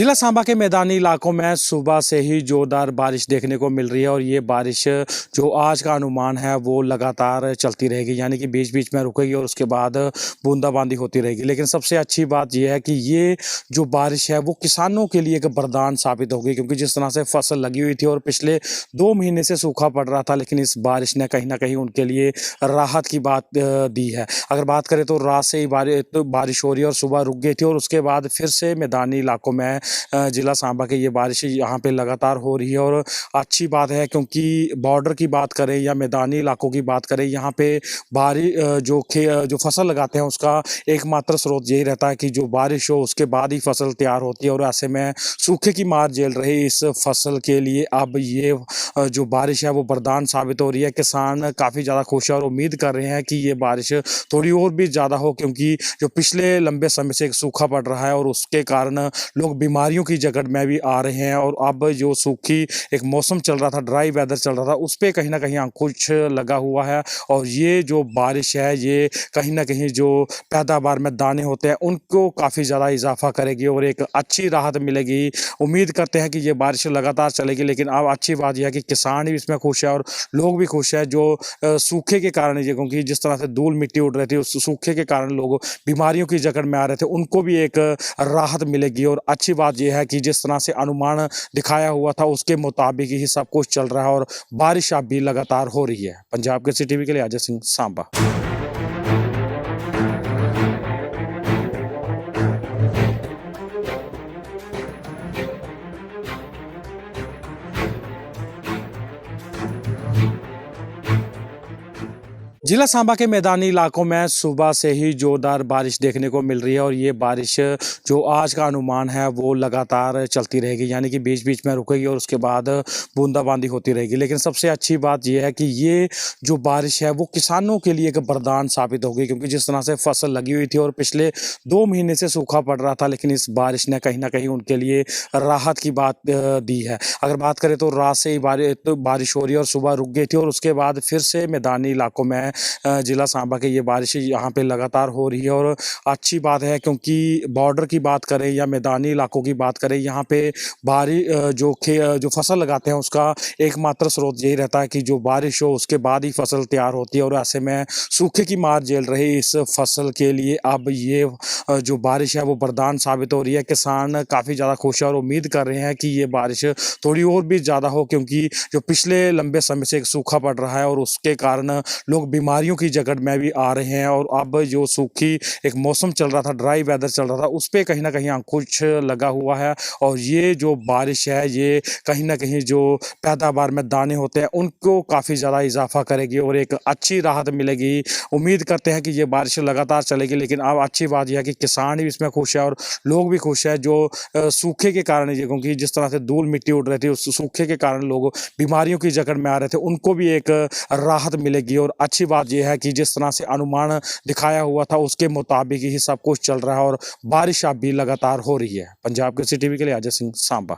जिला सांबा के मैदानी इलाकों में सुबह से ही जोरदार बारिश देखने को मिल रही है और ये बारिश जो आज का अनुमान है वो लगातार चलती रहेगी, यानी कि बीच बीच में रुकेगी और उसके बाद बूंदाबांदी होती रहेगी। लेकिन सबसे अच्छी बात यह है कि ये जो बारिश है वो किसानों के लिए एक वरदान साबित होगी, क्योंकि जिस तरह से फसल लगी हुई थी और पिछले 2 महीने से सूखा पड़ रहा था, लेकिन इस बारिश ने कहीं ना कहीं उनके लिए राहत की बात दी है। अगर बात करें तो रात से ही बारिश हो रही है और सुबह रुक गई थी और उसके बाद फिर से मैदानी इलाकों में जिला सांबा के ये बारिश यहाँ पे लगातार हो रही है। और अच्छी बात है, क्योंकि बॉर्डर की बात करें या मैदानी इलाकों की बात करें, यहाँ पे जो फसल लगाते हैं उसका एकमात्र स्रोत यही रहता है कि जो बारिश हो उसके बाद ही फसल तैयार होती है। और ऐसे में सूखे की मार झेल रही इस फसल के लिए अब ये जो बारिश है वो वरदान साबित हो रही है। किसान काफ़ी ज़्यादा खुश है और उम्मीद कर रहे हैं कि ये बारिश थोड़ी और भी ज़्यादा हो, क्योंकि जो पिछले लंबे समय से एक सूखा पड़ रहा है और उसके कारण लोग बीमारियों की जकड़ में भी आ रहे हैं। और अब जो सूखी एक मौसम चल रहा था, ड्राई वेदर चल रहा था, उस पर कहीं ना कहीं अंकुश लगा हुआ है। और ये जो बारिश है ये कहीं ना कहीं जो पैदावार में दाने होते हैं उनको काफ़ी ज़्यादा इजाफा करेगी और एक अच्छी राहत मिलेगी। उम्मीद करते हैं कि ये बारिश लगातार चलेगी। लेकिन अब अच्छी बात यह है कि किसान भी इसमें खुश है और लोग भी खुश है, जो सूखे के कारण ये, क्योंकि जिस तरह से धूल मिट्टी उड़ रही थी उस सूखे के कारण लोग बीमारियों की जकड़ में आ रहे थे, उनको भी एक राहत मिलेगी। और अच्छी बात यह है कि जिस तरह से अनुमान दिखाया हुआ था उसके मुताबिक ही सब कुछ चल रहा है और बारिश अब भी लगातार हो रही है। पंजाब के टीवी के लिए अजय सिंह, सांबा। जिला सांबा के मैदानी इलाकों में सुबह से ही जोरदार बारिश देखने को मिल रही है और ये बारिश जो आज का अनुमान है वो लगातार चलती रहेगी, यानी कि बीच बीच में रुकेगी और उसके बाद बूंदाबांदी होती रहेगी। लेकिन सबसे अच्छी बात यह है कि ये जो बारिश है वो किसानों के लिए एक वरदान साबित होगी, क्योंकि जिस तरह से फसल लगी हुई थी और पिछले 2 महीने से सूखा पड़ रहा था, लेकिन इस बारिश ने कहीं ना कहीं उनके लिए राहत की बात दी है। अगर बात करें तो रात से ही बारिश हो रही है और सुबह रुक गई थी और उसके बाद फिर से मैदानी इलाकों में जिला सांबा के ये बारिश यहाँ पे लगातार हो रही है। और अच्छी बात है, क्योंकि बॉर्डर की बात करें या मैदानी इलाकों की बात करें, यहाँ पे जो फसल लगाते हैं उसका एकमात्र स्रोत यही रहता है कि जो बारिश हो उसके बाद ही फसल तैयार होती है। और ऐसे में सूखे की मार झेल रही इस फसल के लिए अब ये जो बारिश है वो वरदान साबित हो रही है। किसान काफ़ी ज़्यादा खुश है और उम्मीद कर रहे हैं कि ये बारिश थोड़ी और भी ज़्यादा हो, क्योंकि जो पिछले लंबे समय से एक सूखा पड़ रहा है और उसके कारण लोग बीमारियों की जकड़ में भी आ रहे हैं। और अब जो सूखी एक मौसम चल रहा था, ड्राई वेदर चल रहा था, उस पर कहीं ना कहीं अंकुश लगा हुआ है। और ये जो बारिश है ये कहीं ना कहीं जो पैदावार में दाने होते हैं उनको काफ़ी ज़्यादा इजाफा करेगी और एक अच्छी राहत मिलेगी। उम्मीद करते हैं कि ये बारिश लगातार चलेगी। लेकिन अब अच्छी बात यह है कि किसान भी इसमें खुश है और लोग भी खुश है, जो सूखे के कारण ये, क्योंकि जिस तरह से धूल मिट्टी उड़ रही थी उस सूखे के कारण लोग बीमारियों की जकड़ में आ रहे थे, उनको भी एक राहत मिलेगी। और अच्छी बात यह है कि जिस तरह से अनुमान दिखाया हुआ था उसके मुताबिक ही सब कुछ चल रहा है और बारिश अब भी लगातार हो रही है। पंजाब के टीवी के लिए अजय सिंह, सांबा।